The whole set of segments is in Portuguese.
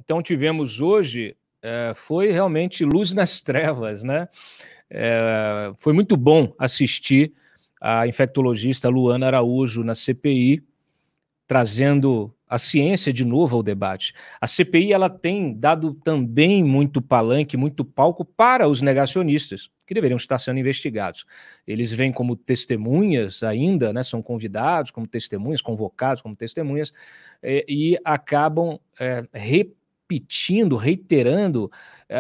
Então tivemos hoje, foi realmente luz nas trevas, né? Foi muito bom assistir a infectologista Luana Araújo na CPI, trazendo a ciência de novo ao debate. A CPI ela tem dado também muito palanque, muito palco para os negacionistas, que deveriam estar sendo investigados. Eles vêm como testemunhas ainda, né, são convidados como testemunhas, convocados como testemunhas, e acabam repetindo, reiterando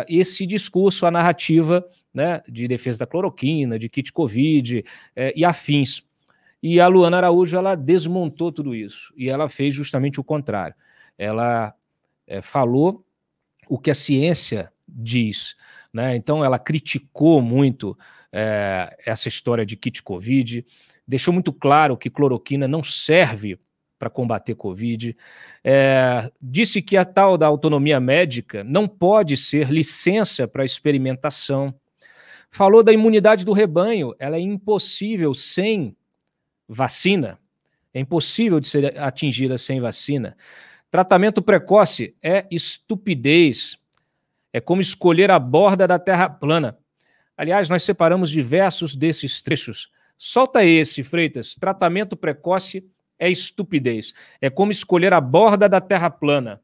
esse discurso, a narrativa, né, de defesa da cloroquina, de kit Covid e afins. E a Luana Araújo, ela desmontou tudo isso, e ela fez justamente o contrário. Ela falou o que a ciência diz, né? Então ela criticou muito essa história de kit Covid, deixou muito claro que cloroquina não serve para combater Covid, disse que a tal da autonomia médica não pode ser licença para experimentação, falou da imunidade do rebanho, ela é impossível sem vacina, é impossível de ser atingida sem vacina. Tratamento precoce é estupidez, é como escolher a borda da terra plana. Aliás, nós separamos diversos desses trechos. Solta esse, Freitas. Tratamento precoce é estupidez, é como escolher a borda da terra plana.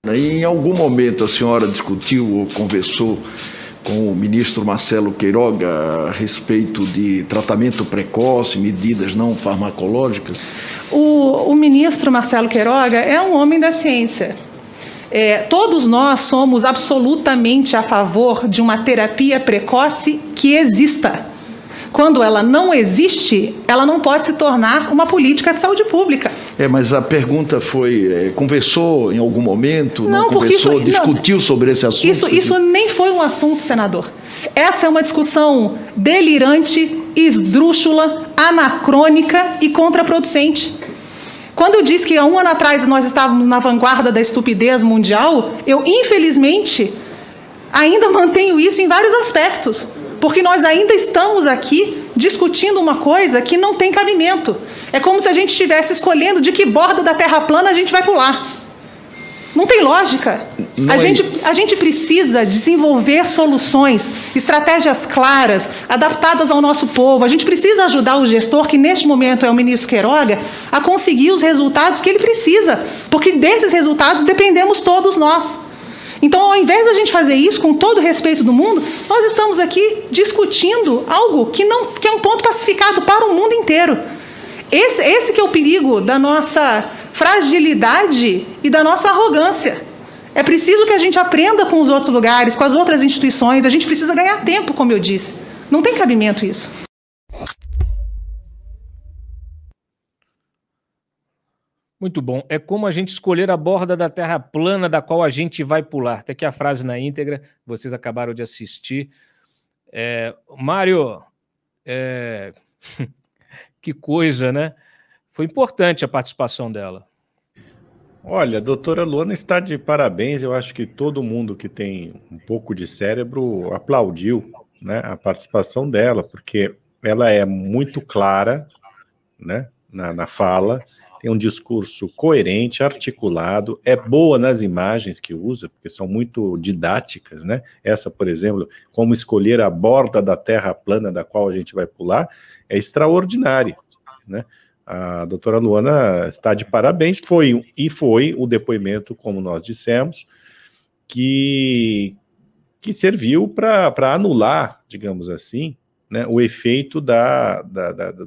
Em algum momento a senhora discutiu ou conversou com o ministro Marcelo Queiroga a respeito de tratamento precoce, medidas não farmacológicas? O ministro Marcelo Queiroga é um homem da ciência. Todos nós somos absolutamente a favor de uma terapia precoce que exista. Quando ela não existe, ela não pode se tornar uma política de saúde pública. Mas a pergunta foi, conversou em algum momento? Não conversou, discutiu sobre esse assunto? Isso nem foi um assunto, senador. Essa é uma discussão delirante, esdrúxula, anacrônica e contraproducente. Quando eu disse que há um ano atrás nós estávamos na vanguarda da estupidez mundial, eu, infelizmente, ainda mantenho isso em vários aspectos. Porque nós ainda estamos aqui discutindo uma coisa que não tem cabimento. É como se a gente estivesse escolhendo de que borda da terra plana a gente vai pular. Não tem lógica. A gente precisa desenvolver soluções, estratégias claras, adaptadas ao nosso povo. A gente precisa ajudar o gestor, que neste momento é o ministro Queiroga, a conseguir os resultados que ele precisa. Porque desses resultados dependemos todos nós. Então, ao invés de a gente fazer isso com todo o respeito do mundo, nós estamos aqui discutindo algo que é um ponto pacificado para o mundo inteiro. Esse que é o perigo da nossa fragilidade e da nossa arrogância. É preciso que a gente aprenda com os outros lugares, com as outras instituições. A gente precisa ganhar tempo, como eu disse. Não tem cabimento isso. Muito bom. É como a gente escolher a borda da terra plana da qual a gente vai pular. Até aqui a frase na íntegra, vocês acabaram de assistir. Mário, que coisa, né? Foi importante a participação dela. Olha, a doutora Luana está de parabéns. Eu acho que todo mundo que tem um pouco de cérebro aplaudiu, né, a participação dela, porque ela é muito clara, né, na fala, tem um discurso coerente, articulado, é boa nas imagens que usa, porque são muito didáticas, né? Essa, por exemplo, como escolher a borda da terra plana da qual a gente vai pular, é extraordinária, né? A doutora Luana está de parabéns, foi o depoimento, como nós dissemos, que serviu para anular, digamos assim, né, o efeito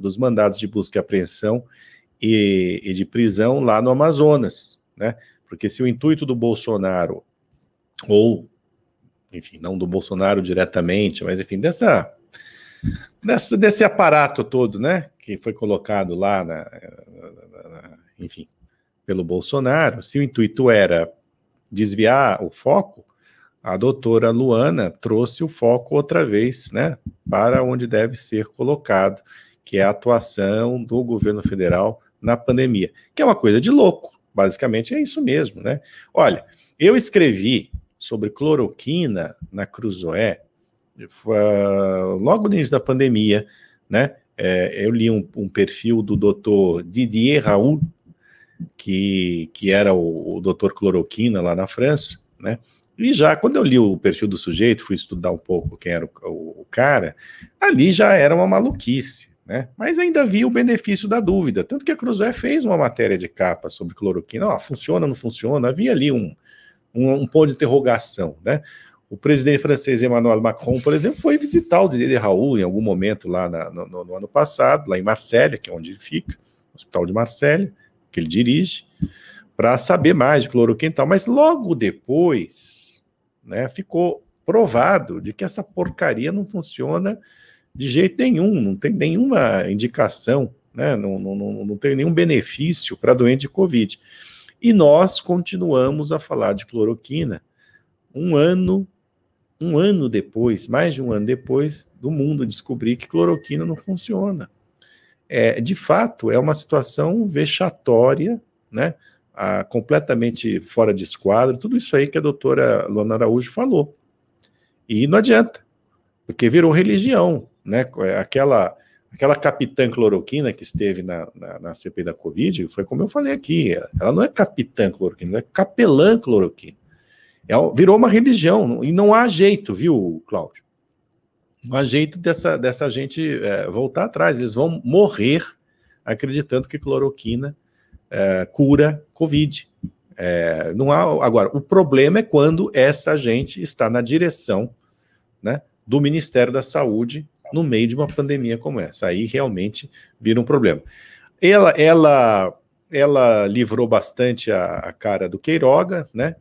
dos mandados de busca e apreensão e de prisão lá no Amazonas, né? Porque se o intuito do Bolsonaro, ou, enfim, não do Bolsonaro diretamente, mas, enfim, desse aparato todo, né, que foi colocado lá, enfim, pelo Bolsonaro, se o intuito era desviar o foco, a doutora Luana trouxe o foco outra vez, né, para onde deve ser colocado, que é a atuação do governo federal na pandemia, que é uma coisa de louco, basicamente é isso mesmo, né? Olha, eu escrevi sobre cloroquina na Cruzoé, logo no início da pandemia, né? Eu li um perfil do Dr. Didier Raoult, que era o Dr. Cloroquina lá na França, né? E já, quando eu li o perfil do sujeito, fui estudar um pouco quem era o cara, ali já era uma maluquice, né? Mas ainda havia o benefício da dúvida, tanto que a Cruzoé fez uma matéria de capa sobre cloroquina, funciona, não funciona, havia ali um ponto de interrogação, né? O presidente francês Emmanuel Macron, por exemplo, foi visitar o Didier Raoult em algum momento lá no ano passado, lá em Marselha, que é onde ele fica, o Hospital de Marselha, que ele dirige, para saber mais de cloroquina e tal, mas logo depois, né, ficou provado de que essa porcaria não funciona de jeito nenhum, não tem nenhuma indicação, né, não tem nenhum benefício para doente de Covid. E nós continuamos a falar de cloroquina um ano depois, mais de um ano depois do mundo descobrir que cloroquina não funciona. De fato, é uma situação vexatória, né? Completamente fora de esquadro, tudo isso aí que a doutora Luana Araújo falou. E não adianta, porque virou religião, né? Aquela capitã cloroquina que esteve na CPI da Covid, foi como eu falei aqui, ela não é capitã cloroquina, ela é capelã cloroquina. Virou uma religião, e não há jeito, viu, Cláudio? Não há jeito dessa gente voltar atrás, eles vão morrer acreditando que cloroquina cura Covid. Não há, agora, o problema é quando essa gente está na direção, né, do Ministério da Saúde no meio de uma pandemia como essa. Aí realmente vira um problema. Ela livrou bastante a cara do Queiroga, né?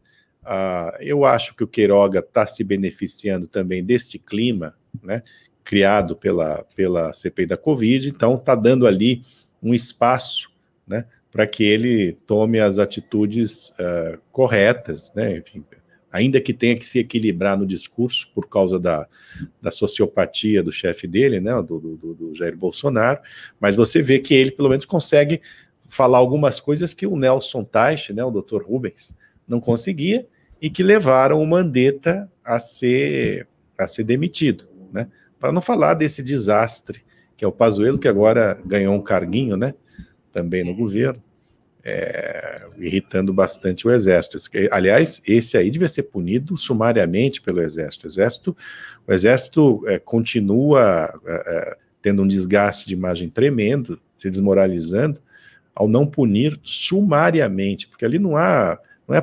Eu acho que o Queiroga está se beneficiando também desse clima, né, criado pela CPI da Covid, então está dando ali um espaço, né, para que ele tome as atitudes corretas, né, enfim, ainda que tenha que se equilibrar no discurso por causa da sociopatia do chefe dele, né, do Jair Bolsonaro, mas você vê que ele pelo menos consegue falar algumas coisas que o Nelson Teich, né, o Dr. Rubens, não conseguia, e que levaram o Mandetta a ser demitido, né? Para não falar desse desastre, que é o Pazuello, que agora ganhou um carguinho, né, também no governo, irritando bastante o Exército. Aliás, esse aí devia ser punido sumariamente pelo Exército. O Exército continua tendo um desgaste de imagem tremendo, se desmoralizando, ao não punir sumariamente, porque ali não é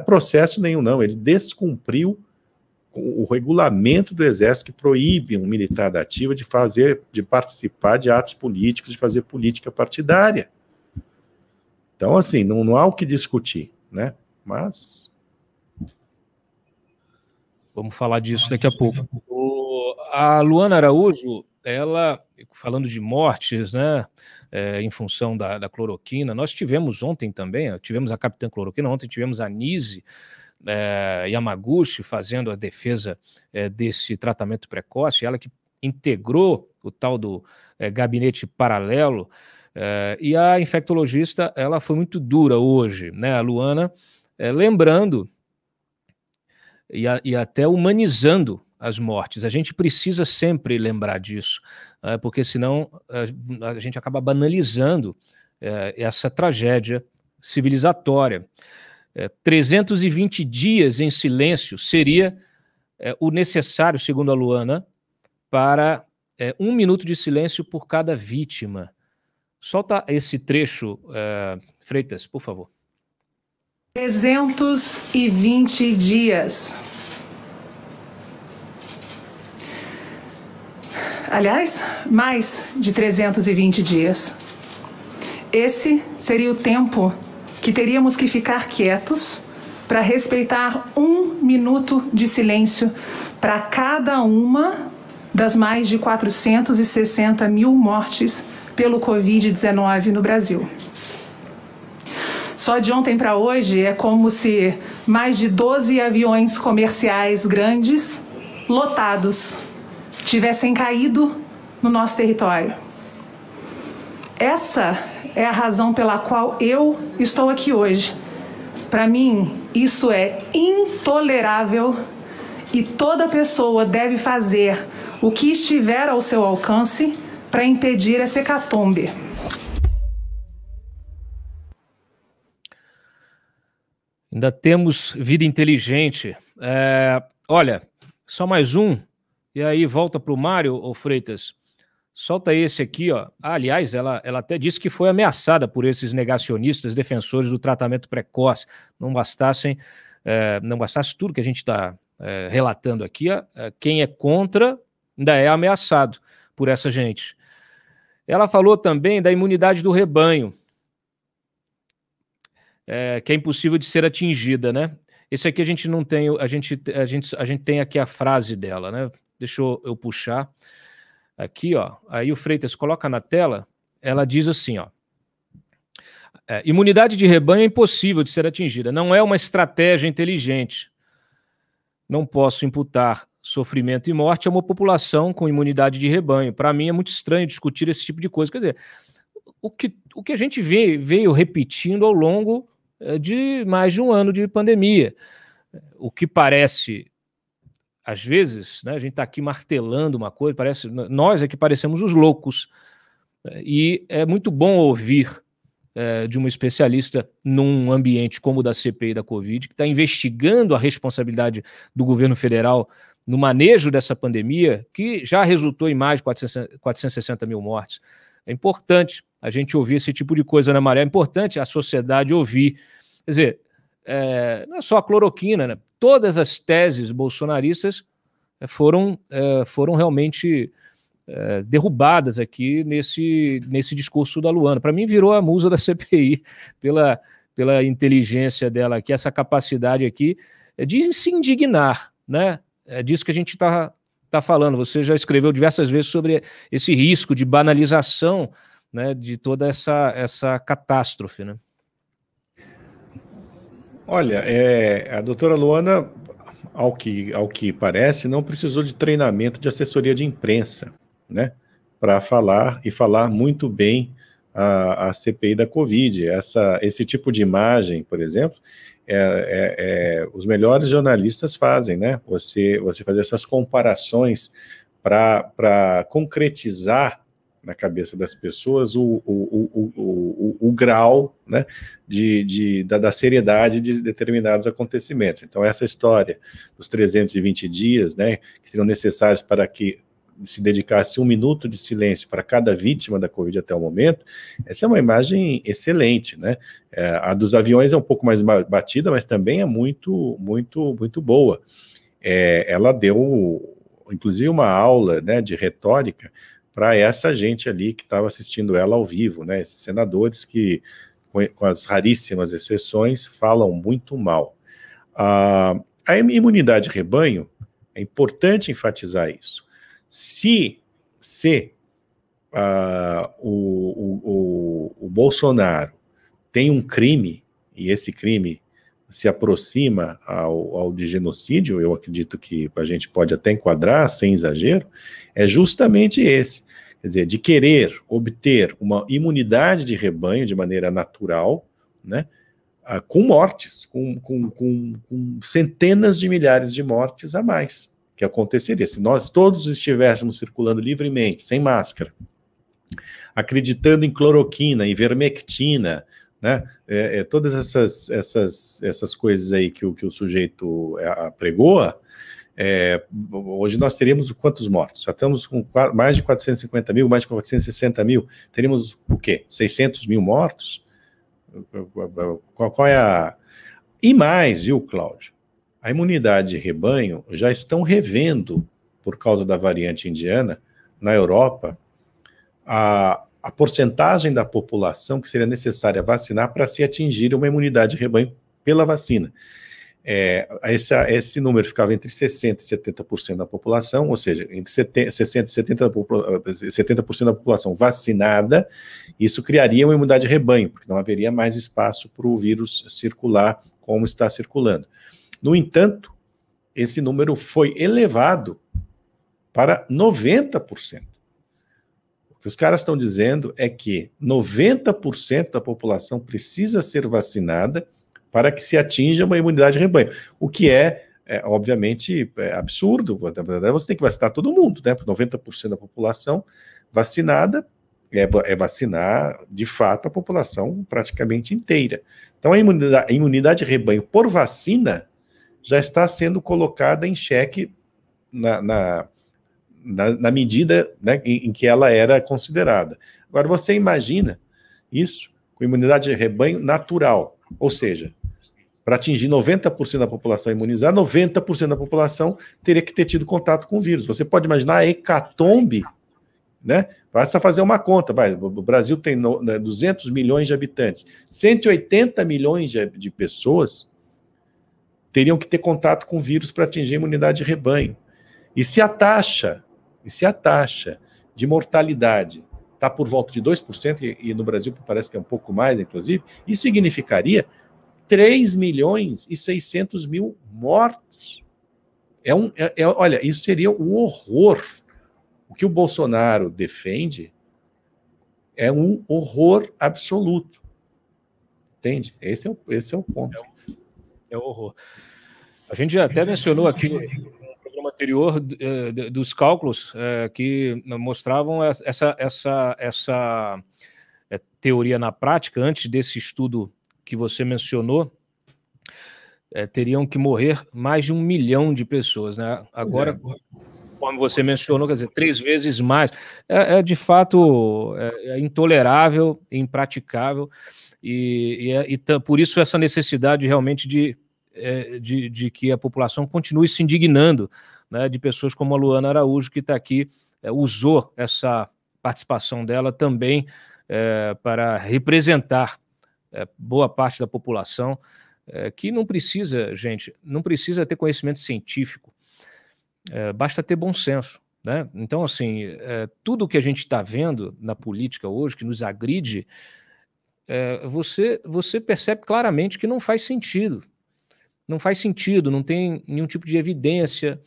processo nenhum, não. Ele descumpriu o regulamento do Exército que proíbe um militar da ativa de participar de atos políticos, de fazer política partidária. Então, assim, não há o que discutir, né? Mas vamos falar disso daqui a pouco. A Luana Araújo, ela, falando de mortes, né, em função da cloroquina, nós tivemos ontem também, tivemos a capitã cloroquina, ontem tivemos a Nise Yamaguchi fazendo a defesa desse tratamento precoce, ela que integrou o tal do gabinete paralelo, e a infectologista, ela foi muito dura hoje, né, a Luana, lembrando e até humanizando as mortes. A gente precisa sempre lembrar disso, porque senão a gente acaba banalizando essa tragédia civilizatória. 320 dias em silêncio seria o necessário, segundo a Luana, para 1 minuto de silêncio por cada vítima. Solta esse trecho, Freitas, por favor. 320 dias. Aliás, mais de 320 dias. Esse seria o tempo que teríamos que ficar quietos para respeitar 1 minuto de silêncio para cada uma das mais de 460 mil mortes pelo Covid-19 no Brasil. Só de ontem para hoje é como se mais de 12 aviões comerciais grandes, lotados, tivessem caído no nosso território. Essa é a razão pela qual eu estou aqui hoje. Para mim, isso é intolerável e toda pessoa deve fazer o que estiver ao seu alcance para impedir essa hecatombe. Ainda temos vida inteligente. Olha, só mais um, e aí volta para o Mário, ô Freitas. Solta esse aqui, ó. Aliás, ela até disse que foi ameaçada por esses negacionistas, defensores do tratamento precoce. Não bastasse tudo que a gente está relatando aqui, quem é contra ainda é ameaçado por essa gente. Ela falou também da imunidade do rebanho, que é impossível de ser atingida, né? Esse aqui a gente não tem, a gente tem aqui a frase dela, né? Deixa eu puxar aqui, ó. Aí o Freitas coloca na tela, ela diz assim, ó. Imunidade de rebanho é impossível de ser atingida, não é uma estratégia inteligente. Não posso imputar sofrimento e morte a uma população com imunidade de rebanho. Para mim é muito estranho discutir esse tipo de coisa. Quer dizer, o que a gente veio repetindo ao longo de mais de um ano de pandemia. O que parece, às vezes, né, a gente está aqui martelando uma coisa, nós é que parecemos os loucos. E é muito bom ouvir de uma especialista num ambiente como o da CPI da Covid, que está investigando a responsabilidade do governo federal no manejo dessa pandemia, que já resultou em mais de 460 mil mortes. É importante a gente ouvir esse tipo de coisa na Maré, é importante a sociedade ouvir. Quer dizer, não é só a cloroquina, né? Todas as teses bolsonaristas foram realmente derrubadas aqui nesse discurso da Luana. Para mim, virou a musa da CPI, pela inteligência dela aqui, essa capacidade aqui de se indignar, né? É disso que a gente está falando. Você já escreveu diversas vezes sobre esse risco de banalização, né, de toda essa catástrofe, né? Olha, a doutora Luana, ao que parece, não precisou de treinamento de assessoria de imprensa, né, para falar muito bem a CPI da Covid. Esse tipo de imagem, por exemplo, os melhores jornalistas fazem, né? Você fazer essas comparações para concretizar na cabeça das pessoas o grau, né, da seriedade de determinados acontecimentos. Então, essa história dos 320 dias, né, que seriam necessários para que se dedicasse 1 minuto de silêncio para cada vítima da Covid até o momento, essa é uma imagem excelente, né? A dos aviões é um pouco mais batida, mas também é muito, muito, muito boa. Ela deu, inclusive, uma aula, né, de retórica para essa gente ali que estava assistindo ela ao vivo, né? Esses senadores que, com as raríssimas exceções, falam muito mal. A imunidade de rebanho, é importante enfatizar isso. Se o Bolsonaro tem um crime, e esse crime se aproxima ao de genocídio, eu acredito que a gente pode até enquadrar, sem exagero, é justamente esse. Quer dizer, de querer obter uma imunidade de rebanho de maneira natural, né, com mortes, com centenas de milhares de mortes a mais, que aconteceria se nós todos estivéssemos circulando livremente, sem máscara, acreditando em cloroquina, em vermectina, né? Todas essas coisas aí que o sujeito apregoa, hoje nós teríamos quantos mortos? Já estamos com mais de 450 mil, mais de 460 mil, teríamos o quê? 600 mil mortos? Qual é a... E mais, viu, Cláudio? A imunidade de rebanho já estão revendo, por causa da variante indiana, na Europa, a porcentagem da população que seria necessária vacinar para se atingir uma imunidade de rebanho pela vacina. Esse número ficava entre 60% e 70% da população, ou seja, entre 60% e 70% da população vacinada. Isso criaria uma imunidade de rebanho, porque não haveria mais espaço para o vírus circular como está circulando. No entanto, esse número foi elevado para 90%. O que os caras estão dizendo é que 90% da população precisa ser vacinada para que se atinja uma imunidade de rebanho, o que obviamente, absurdo. Você tem que vacinar todo mundo, né? 90% da população vacinada, é vacinar, de fato, a população praticamente inteira. Então, a imunidade de rebanho por vacina já está sendo colocada em xeque na medida, né, em que ela era considerada. Agora, você imagina isso com imunidade de rebanho natural, ou seja, para atingir 90% da população imunizada, 90% da população teria que ter tido contato com o vírus. Você pode imaginar a hecatombe, né? Basta fazer uma conta, o Brasil tem 200 milhões de habitantes, 180 milhões de pessoas teriam que ter contato com o vírus para atingir a imunidade de rebanho. E se a taxa de mortalidade está por volta de 2%, e no Brasil parece que é um pouco mais, inclusive, isso significaria 3 milhões e 600 mil mortos. Olha, isso seria o horror. O que o Bolsonaro defende é um horror absoluto. Entende? Esse é o ponto. É o horror. A gente já até mencionou aqui no programa anterior dos cálculos que mostravam essa teoria na prática. Antes desse estudo que você mencionou, teriam que morrer mais de 1 milhão de pessoas, né? Agora, como você mencionou, quer dizer, 3 vezes mais. De fato intolerável, impraticável, e por isso essa necessidade realmente de que a população continue se indignando, né, de pessoas como a Luana Araújo, que está aqui, usou essa participação dela também para representar boa parte da população, que não precisa, gente, não precisa ter conhecimento científico, basta ter bom senso, né? Então, assim, tudo que a gente está vendo na política hoje, que nos agride, você percebe claramente que não faz sentido. Não faz sentido, não tem nenhum tipo de evidência,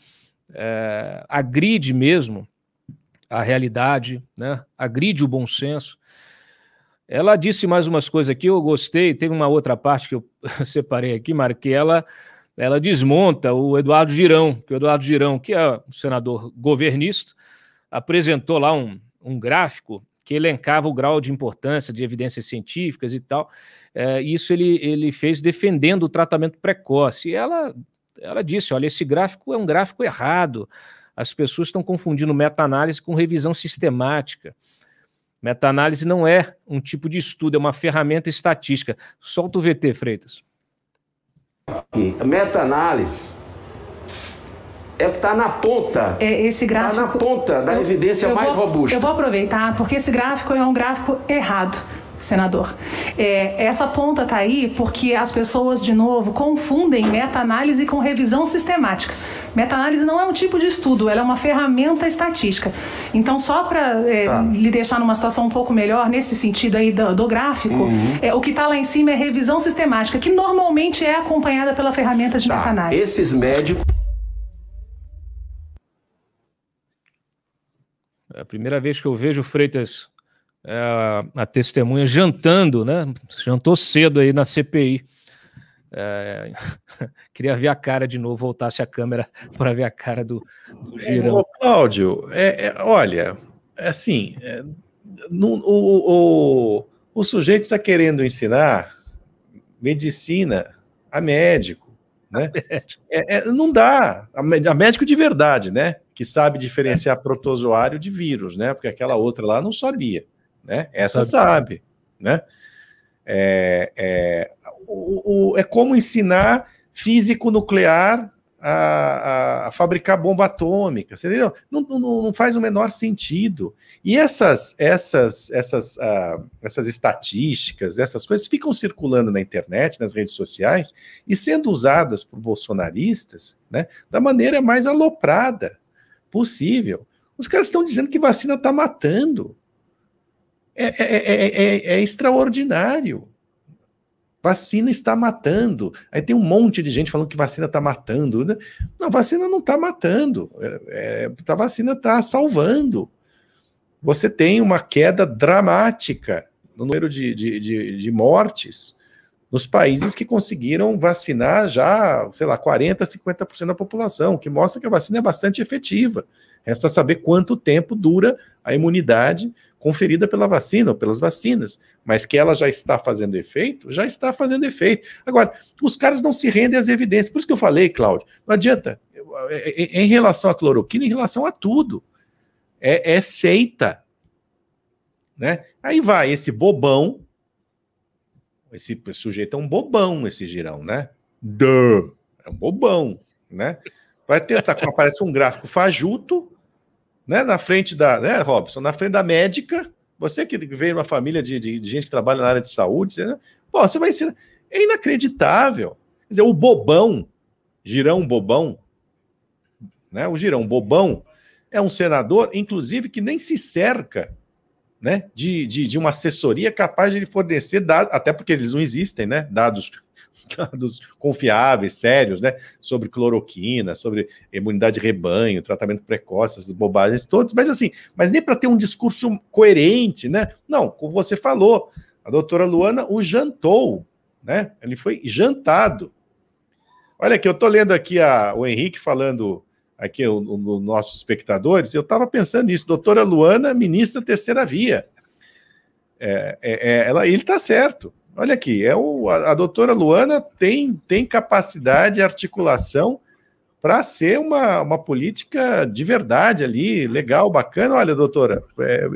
agride mesmo a realidade, né? Agride o bom senso. Ela disse mais umas coisas aqui, eu gostei, teve uma outra parte que eu separei aqui, Mário, que ela desmonta o Eduardo Girão, que é um senador governista, apresentou lá um gráfico que elencava o grau de importância de evidências científicas e tal. Isso ele fez defendendo o tratamento precoce. E ela disse, olha, esse gráfico é um gráfico errado, as pessoas estão confundindo meta-análise com revisão sistemática. Meta-análise não é um tipo de estudo, é uma ferramenta estatística. Solta o VT, Freitas. A meta-análise está na ponta. Esse gráfico está na ponta da evidência mais robusta. Eu vou aproveitar, porque esse gráfico é um gráfico errado, senador. Essa ponta está aí porque as pessoas, de novo, confundem meta-análise com revisão sistemática. Meta-análise não é um tipo de estudo, ela é uma ferramenta estatística. Então, só para lhe deixar numa situação um pouco melhor, nesse sentido aí do gráfico, o que está lá em cima é revisão sistemática, que normalmente é acompanhada pela ferramenta de meta-análise. Esses médicos... É a primeira vez que eu vejo o Freitas, a testemunha, jantando, né? Jantou cedo aí na CPI. Queria ver a cara de novo, voltasse a câmera para ver a cara do Girão. Cláudio, olha, assim, o sujeito está querendo ensinar medicina a médico, né? Não dá, a médico de verdade, né? Que sabe diferenciar protozoário de vírus, né? Porque aquela outra lá não sabia, né? Essa sabe, né? É como ensinar físico nuclear a fabricar bomba atômica, você entendeu? Não faz o menor sentido. E essas estatísticas, essas coisas ficam circulando na internet, nas redes sociais, e sendo usadas por bolsonaristas, né, da maneira mais aloprada possível. Os caras estão dizendo que vacina está matando. É extraordinário. Vacina está matando. Aí tem um monte de gente falando que vacina está matando. Não, vacina não está matando. A vacina está salvando. Você tem uma queda dramática no número de mortes nos países que conseguiram vacinar já, sei lá, 40%, 50% da população, o que mostra que a vacina é bastante efetiva. Resta saber quanto tempo dura a imunidade conferida pela vacina ou pelas vacinas, mas que ela já está fazendo efeito, já está fazendo efeito. Agora, os caras não se rendem às evidências. Por isso que eu falei, Cláudio, não adianta, em relação à cloroquina, em relação a tudo, é seita, né? Aí vai esse bobão, esse sujeito é um bobão, esse Girão, né? É um bobão, né? Vai tentar, aparece um gráfico fajuto, né? Na frente da, né, Robson? Na frente da médica, você que veio de uma família de gente que trabalha na área de saúde, pô, você vai ensinar. É inacreditável. Quer dizer, o bobão, Girão Bobão, né? O Girão Bobão é um senador, inclusive, que nem se cerca, né, de uma assessoria capaz de lhe fornecer dados, até porque eles não existem, né, dados confiáveis, sérios, né, sobre cloroquina, sobre imunidade de rebanho, tratamento precoce, essas bobagens todas, mas assim, mas nem para ter um discurso coerente, né, não, como você falou, a doutora Luana o jantou, né, ele foi jantado. Olha aqui, eu estou lendo aqui o Henrique falando aqui, os nossos espectadores, eu estava pensando nisso, doutora Luana, ministra terceira via. Ele está certo. Olha aqui, a doutora Luana tem capacidade de articulação para ser uma política de verdade ali, legal, bacana. Olha, doutora,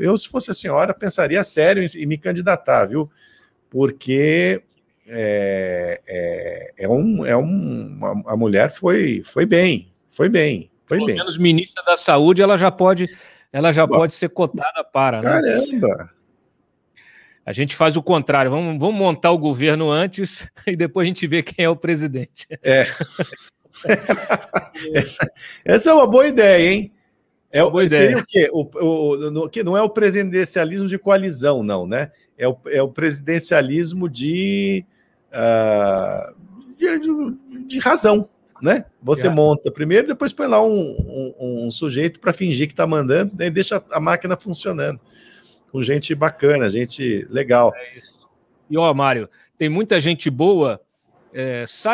eu, se fosse a senhora, pensaria sério em me candidatar, viu? Porque a mulher foi bem. Pelo menos ministra da Saúde, ela já pode ser cotada para, né? Caramba! A gente faz o contrário, vamos montar o governo antes e depois a gente vê quem é o presidente. Essa é uma boa ideia, hein? Boa ideia. Seria o quê? Não é o presidencialismo de coalizão, não, né? É o presidencialismo de razão, né? Você monta primeiro, depois põe lá um sujeito para fingir que está mandando, né, e deixa a máquina funcionando. Com gente bacana, gente legal. É isso. E, Mário, tem muita gente boa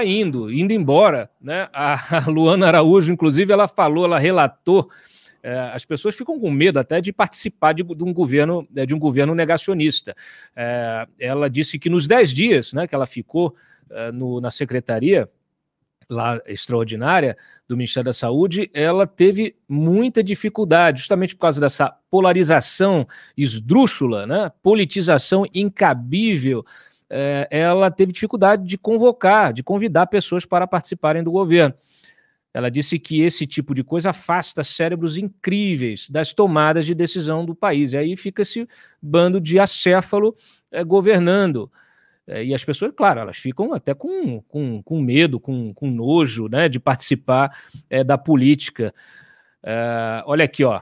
indo embora, né? A Luana Araújo, inclusive, ela relatou, as pessoas ficam com medo até de participar de um governo negacionista. Ela disse que nos 10 dias, né, que ela ficou na secretaria, lá extraordinária do Ministério da Saúde, ela teve muita dificuldade, justamente por causa dessa polarização esdrúxula, né? Politização incabível. Ela teve dificuldade de convidar pessoas para participarem do governo. Ela disse que esse tipo de coisa afasta cérebros incríveis das tomadas de decisão do país. E aí fica esse bando de acéfalo governando. E as pessoas, claro, elas ficam até com medo, com nojo, né, de participar da política. Olha aqui, ó.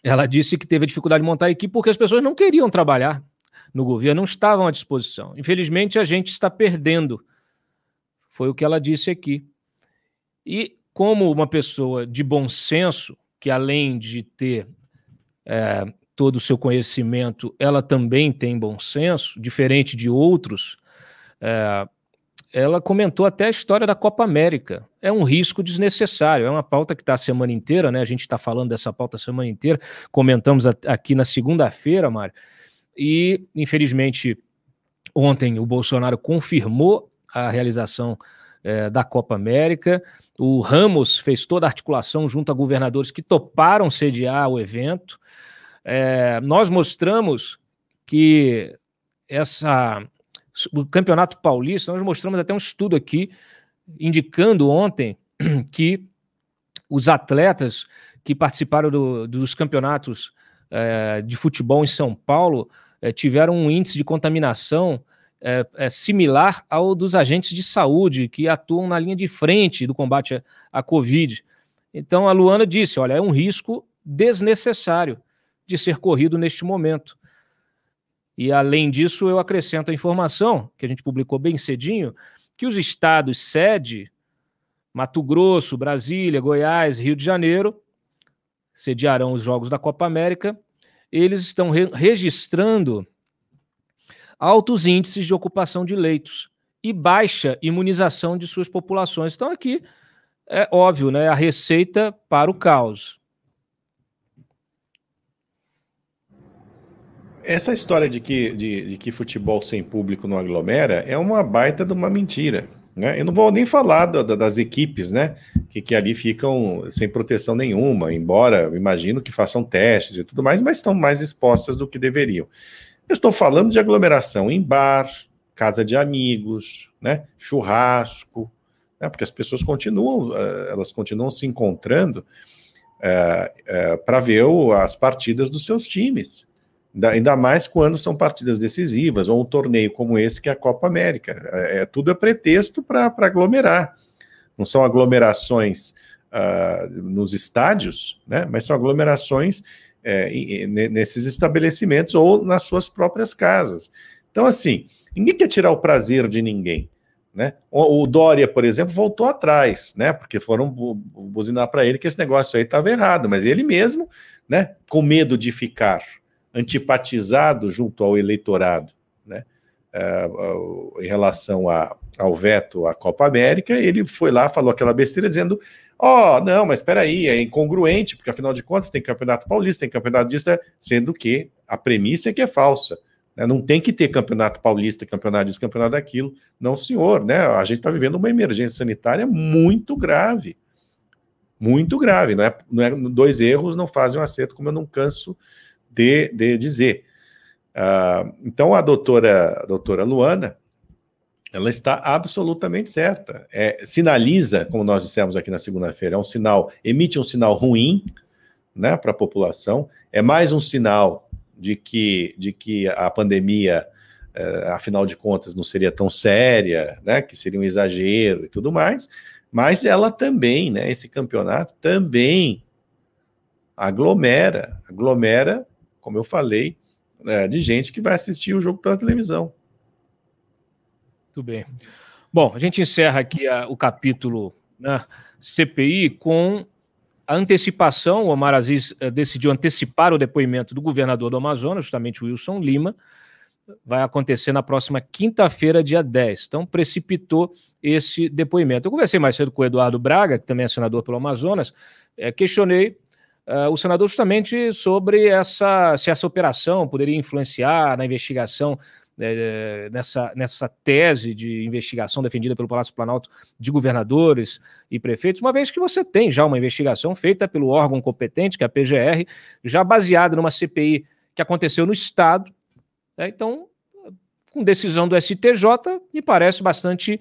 Ela disse que teve dificuldade de montar a equipe porque as pessoas não queriam trabalhar no governo, não estavam à disposição. Infelizmente, a gente está perdendo. Foi o que ela disse aqui. E como uma pessoa de bom senso, que além de ter todo o seu conhecimento, ela também tem bom senso, diferente de outros, ela comentou até a história da Copa América. É um risco desnecessário, é uma pauta que está a semana inteira, né? A gente está falando dessa pauta a semana inteira, comentamos aqui na segunda-feira, Mário, e infelizmente ontem o Bolsonaro confirmou a realização da Copa América. O Ramos fez toda a articulação junto a governadores que toparam sediar o evento. Nós mostramos que o Campeonato Paulista, nós mostramos até um estudo aqui, indicando ontem que os atletas que participaram dos campeonatos de futebol em São Paulo tiveram um índice de contaminação similar ao dos agentes de saúde que atuam na linha de frente do combate à Covid. Então a Luana disse, olha, é um risco desnecessário de ser corrido neste momento. E, além disso, eu acrescento a informação, que a gente publicou bem cedinho, que os estados sede, Mato Grosso, Brasília, Goiás, Rio de Janeiro, sediarão os Jogos da Copa América, eles estão registrando altos índices de ocupação de leitos e baixa imunização de suas populações. Então, aqui, é óbvio, né, a receita para o caos. Essa história de que futebol sem público não aglomera é uma baita de uma mentira, né? Eu não vou nem falar das equipes, né, que ali ficam sem proteção nenhuma, embora eu imagino que façam testes e tudo mais, mas estão mais expostas do que deveriam. Eu estou falando de aglomeração em bar, casa de amigos, né, churrasco, né, porque as pessoas continuam se encontrando para ver as partidas dos seus times. Ainda mais quando são partidas decisivas, ou um torneio como esse, que é a Copa América. Tudo é pretexto para aglomerar. Não são aglomerações nos estádios, né, mas são aglomerações nesses estabelecimentos ou nas suas próprias casas. Então, assim, ninguém quer tirar o prazer de ninguém, né? O Dória, por exemplo, voltou atrás, né, porque foram buzinar para ele que esse negócio aí estava errado, mas ele mesmo, né, com medo de ficar antipatizado junto ao eleitorado, né, em relação ao veto à Copa América, ele foi lá, falou aquela besteira dizendo, não, mas espera aí, é incongruente, porque afinal de contas tem Campeonato Paulista, tem Campeonato disso, sendo que a premissa é que é falsa, né, não tem que ter Campeonato Paulista, Campeonato disso, Campeonato daquilo, não senhor, né, a gente está vivendo uma emergência sanitária muito grave, não é, 2 erros não fazem um acerto, como eu não canso de dizer. Então, a doutora Luana, ela está absolutamente certa. Sinaliza, como nós dissemos aqui na segunda-feira, emite um sinal ruim, né, para a população, é mais um sinal de que a pandemia, afinal de contas, não seria tão séria, né, que seria um exagero e tudo mais, mas ela também, né, esse campeonato também aglomera, como eu falei, de gente que vai assistir o jogo pela televisão. Muito bem. Bom, a gente encerra aqui o capítulo, né, CPI com a antecipação. O Omar Aziz decidiu antecipar o depoimento do governador do Amazonas, justamente o Wilson Lima. Vai acontecer na próxima quinta-feira, dia 10. Então, precipitou esse depoimento. Eu conversei mais cedo com o Eduardo Braga, que também é senador pelo Amazonas, questionei o senador justamente sobre se essa operação poderia influenciar na investigação, nessa tese de investigação defendida pelo Palácio Planalto de governadores e prefeitos, uma vez que você tem já uma investigação feita pelo órgão competente, que é a PGR, já baseada numa CPI que aconteceu no Estado. Então, com decisão do STJ, me parece bastante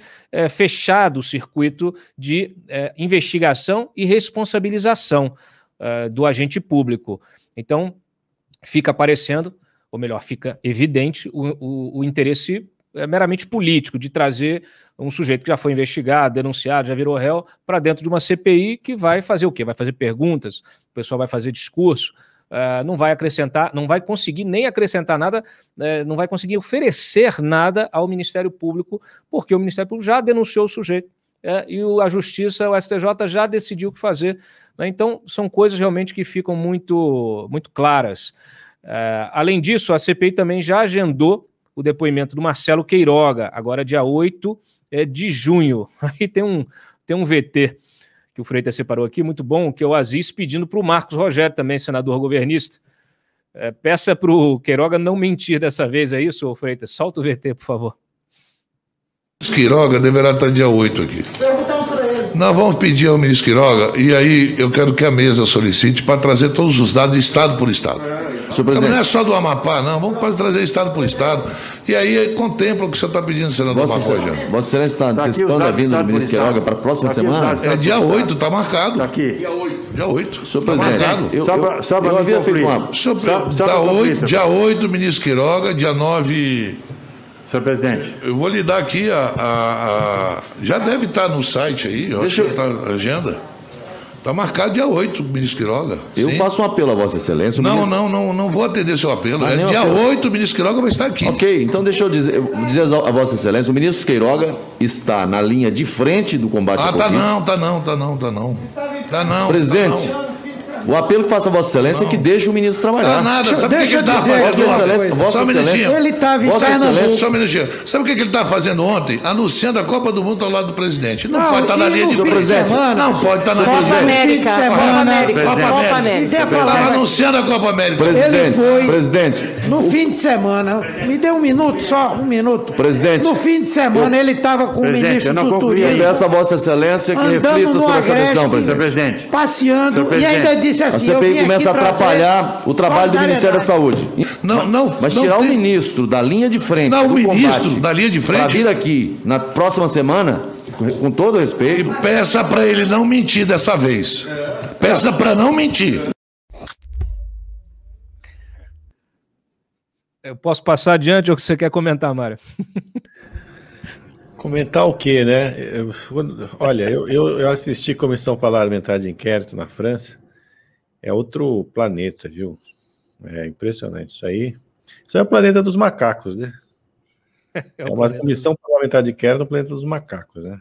fechado o circuito de investigação e responsabilização do agente público. Então, fica aparecendo, ou melhor, fica evidente o interesse meramente político de trazer um sujeito que já foi investigado, denunciado, já virou réu, para dentro de uma CPI que vai fazer o quê? Vai fazer perguntas, o pessoal vai fazer discurso, não vai acrescentar, não vai conseguir nem acrescentar nada, não vai conseguir oferecer nada ao Ministério Público, porque o Ministério Público já denunciou o sujeito, e a Justiça, o STJ, já decidiu o que fazer. Então, são coisas realmente que ficam muito, muito claras. Além disso, a CPI também já agendou o depoimento do Marcelo Queiroga, agora dia 8 de junho. Aí tem um VT que o Freitas separou aqui, muito bom, que é o Aziz pedindo para o Marcos Rogério, também senador governista. Peça para o Queiroga não mentir dessa vez, é isso, Freitas? Solta o VT, por favor. Queiroga deverá estar dia 8 aqui. Nós vamos pedir ao ministro Queiroga, e aí eu quero que a mesa solicite para trazer todos os dados, estado por estado. Não é só do Amapá, não. Vamos trazer estado por estado. E aí contempla o que você está pedindo, senador Marcos Rogério. Vossa Excelência está antecipando a vinda do ministro Queiroga para a próxima semana? É dia 8, está marcado. Está aqui. Dia 8. Senhor presidente, eu havia feito uma... Dia 8, ministro Queiroga, dia 9... Senhor presidente. Eu vou lhe dar aqui já deve estar no site aí, acho que está a agenda. Está marcado dia 8, ministro Queiroga. Eu faço um apelo a Vossa Excelência. Não vou atender seu apelo. Dia 8, o ministro Queiroga vai estar aqui. Ok, então deixa eu dizer a Vossa Excelência, o ministro Queiroga está na linha de frente do combate ao Covid. Tá não. Presidente, O apelo que faço a Vossa Excelência é que deixe o ministro trabalhar. Nada, sabe o que ele está fazendo? Vossa Excelência, ele estava em Só um minutinho. Sabe o que ele está fazendo ontem? Anunciando a Copa do Mundo ao lado do presidente. Não pode estar na linha de presidente. Não pode estar na Copa América. Copa América. Estava anunciando a Copa América. Presidente. No fim de semana, me dê um minuto só, um minuto. Presidente. No fim de semana ele estava com o ministro do Turismo. Peço a Vossa Excelência que reflita sobre essa questão, presidente. Passeando e ainda disse assim: a CPI começa a atrapalhar o trabalho do Ministério da Saúde. Mas tirar o ministro da linha de frente. Não, o ministro da linha de frente. Para vir aqui na próxima semana, com todo respeito. E peça para ele não mentir dessa vez. Peça para não mentir. Eu posso passar adiante ou você quer comentar, Mário? Comentar o quê, né? Olha, eu assisti Comissão Parlamentar de Inquérito na França. É outro planeta, viu? É impressionante isso aí. Isso é o planeta dos macacos, né? É uma comissão parlamentar de inquérito no planeta dos macacos, né?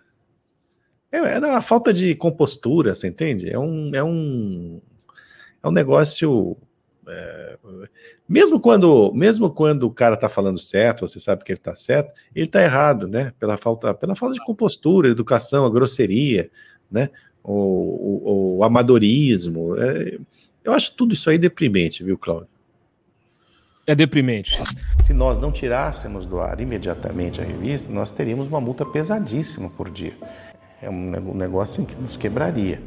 É uma falta de compostura, você entende? É um negócio... Mesmo quando o cara está falando certo, você sabe que ele está certo, ele está errado, né? Pela falta de compostura, educação, a grosseria, né? O amadorismo. Eu acho tudo isso aí deprimente, viu, Cláudio? É deprimente. Se nós não tirássemos do ar imediatamente a revista, nós teríamos uma multa pesadíssima por dia. É um negócio que nos quebraria.